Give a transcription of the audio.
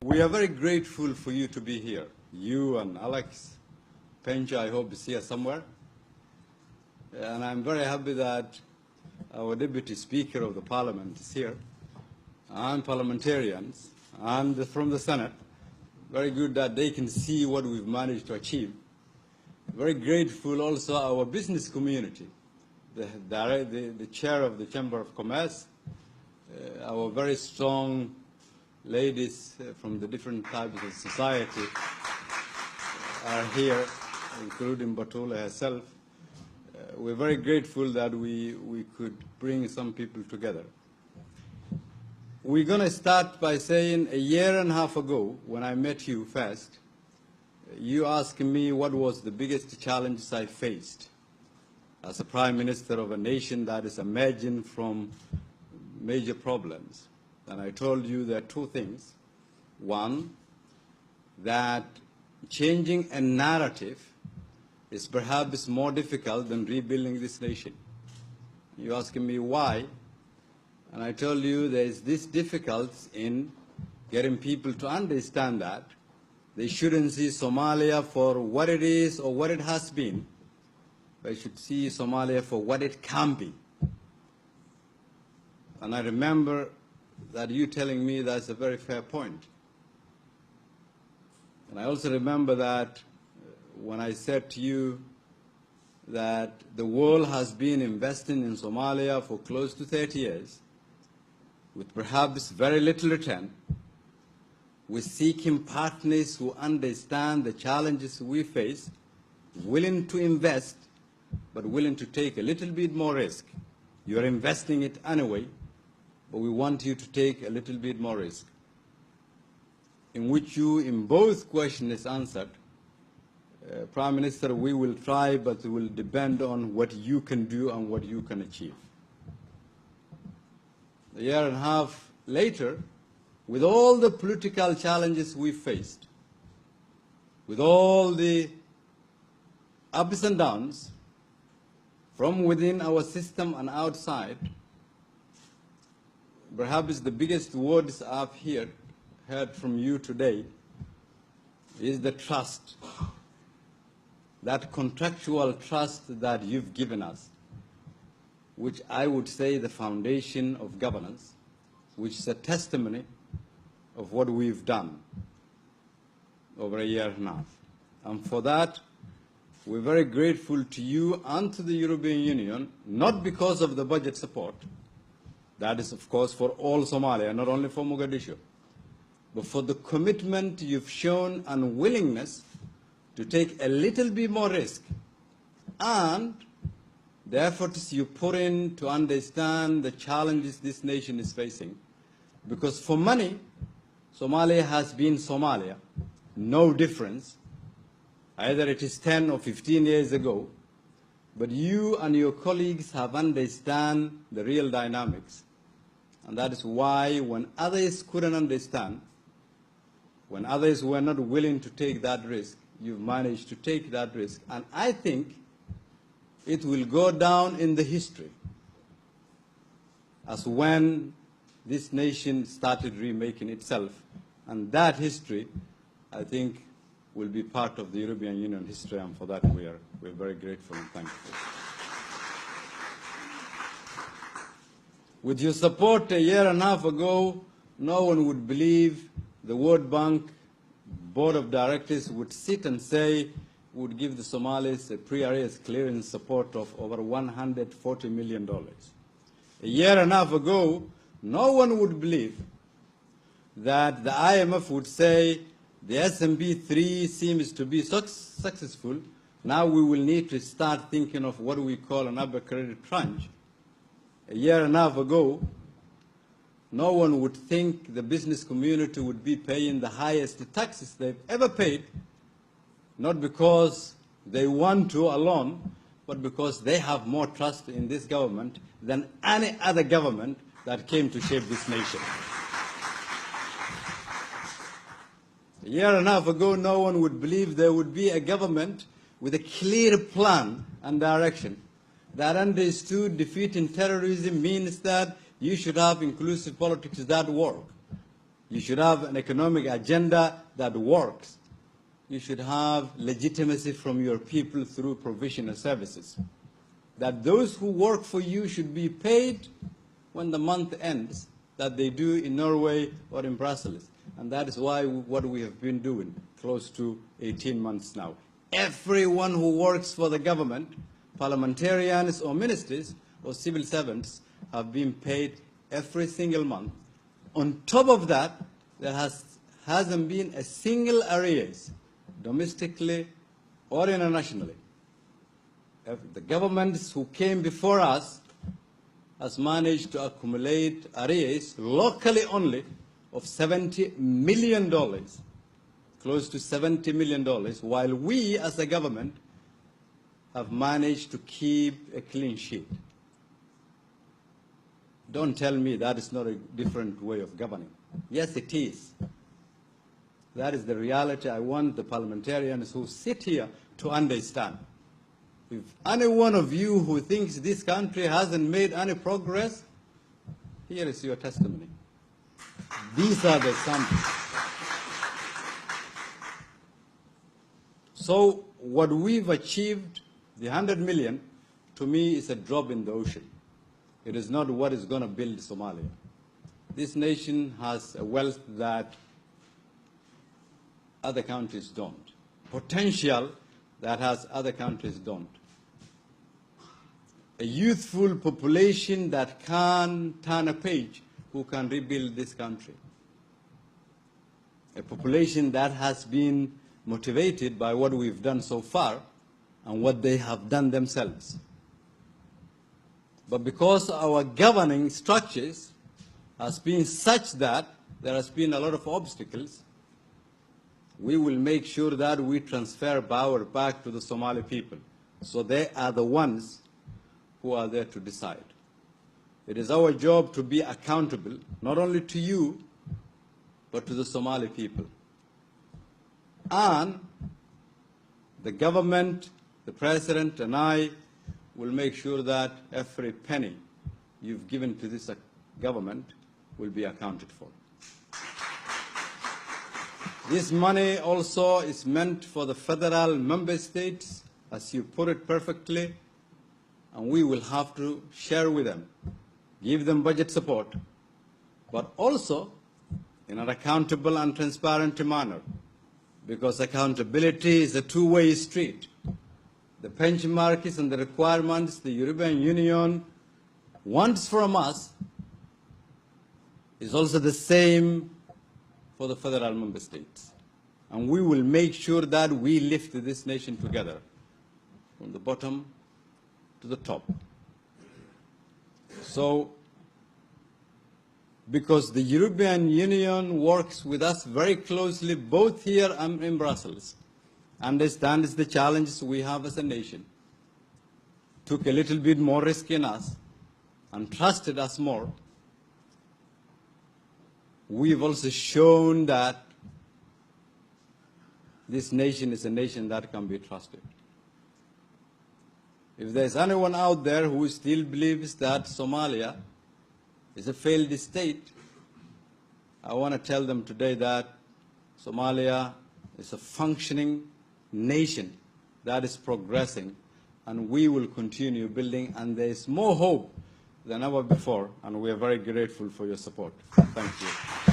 We are very grateful for you to be here. You and Alex Pencha, I hope, is here somewhere. And I'm very happy that our Deputy Speaker of the Parliament is here, and parliamentarians, and from the Senate. Very good that they can see what we've managed to achieve. Very grateful also our business community, the chair of the Chamber of Commerce, our very strong ladies from the different types of society are here, including Batula herself. We're very grateful that we could bring some people together. We're going to start by saying a year and a half ago, when I met you first, you asked me what was the biggest challenges I faced as a Prime Minister of a nation that is emerging from major problems. And I told you there are two things. One, that changing a narrative is perhaps more difficult than rebuilding this nation. You're asking me why, and I told you there is this difficulty in getting people to understand that they shouldn't see Somalia for what it is or what it has been. They should see Somalia for what it can be. And I remember that you telling me that's a very fair point. And I also remember that when I said to you that the world has been investing in Somalia for close to 30 years, with perhaps very little return, we're seeking partners who understand the challenges we face, willing to invest, but willing to take a little bit more risk. You're investing it anyway, but we want you to take a little bit more risk. In which you, in both questions, answered, Prime Minister, we will try, but it will depend on what you can do and what you can achieve. A year and a half later, with all the political challenges we faced, with all the ups and downs from within our system and outside, perhaps the biggest words I've heard from you today is the trust, that contractual trust that you've given us, which I would say the foundation of governance, which is a testimony of what we've done over a year and a half. And for that, we're very grateful to you and to the European Union, not because of the budget support. That is, of course, for all Somalia, not only for Mogadishu, but for the commitment you've shown and willingness to take a little bit more risk, and the efforts you put in to understand the challenges this nation is facing. Because for many, Somalia has been Somalia, no difference. Either it is 10 or 15 years ago, but you and your colleagues have understand the real dynamics. And that is why when others couldn't understand, when others were not willing to take that risk, you've managed to take that risk. And I think it will go down in the history as when this nation started remaking itself. And that history, I think, will be part of the European Union history, and for that we're very grateful and thankful. With your support a year and a half ago, no one would believe the World Bank Board of Directors would sit and say, would give the Somalis a pre-arrest clearance support of over $140 million. A year and a half ago, no one would believe that the IMF would say the S&P 3 seems to be successful. Now we will need to start thinking of what we call an upper credit tranche. A year and a half ago, no one would think the business community would be paying the highest taxes they've ever paid, not because they want to alone, but because they have more trust in this government than any other government that came to shape this nation. A year and a half ago, no one would believe there would be a government with a clear plan and direction that understood defeating terrorism means that you should have inclusive politics that work. You should have an economic agenda that works. You should have legitimacy from your people through provisional services. That those who work for you should be paid when the month ends, that they do in Norway or in Brussels. And that is why what we have been doing close to 18 months now. Everyone who works for the government, parliamentarians or ministers or civil servants, have been paid every single month. On top of that, there hasn't been a single arrears, domestically or internationally. The governments who came before us has managed to accumulate arrears locally only of $70 million, close to $70 million, while we as a government have managed to keep a clean sheet. Don't tell me that is not a different way of governing. Yes, it is. That is the reality I want the parliamentarians who sit here to understand. If any one of you who thinks this country hasn't made any progress, here is your testimony. These are the examples. So what we've achieved, the 100 million, to me is a drop in the ocean. It is not what is going to build Somalia. This nation has a wealth that other countries don't. Potential that has other countries don't. A youthful population that can turn a page, who can rebuild this country. A population that has been motivated by what we've done so far and what they have done themselves. But because our governing structures has been such that there has been a lot of obstacles, we will make sure that we transfer power back to the Somali people. So they are the ones who are there to decide. It is our job to be accountable, not only to you, but to the Somali people. And the government, the president, and I will make sure that every penny you've given to this government will be accounted for. This money also is meant for the federal member states, as you put it perfectly, and we will have to share with them, give them budget support, but also in an accountable and transparent manner, because accountability is a two-way street. The benchmarks and the requirements the European Union wants from us is also the same for the federal member states. And we will make sure that we lift this nation together, from the bottom to the top. So, because the European Union works with us very closely, both here and in Brussels, understands the challenges we have as a nation, took a little bit more risk in us, and trusted us more, we've also shown that this nation is a nation that can be trusted. If there's anyone out there who still believes that Somalia is a failed state, I want to tell them today that Somalia is a functioning nation that is progressing, and we will continue building, and there is more hope than ever before, and we are very grateful for your support. Thank you.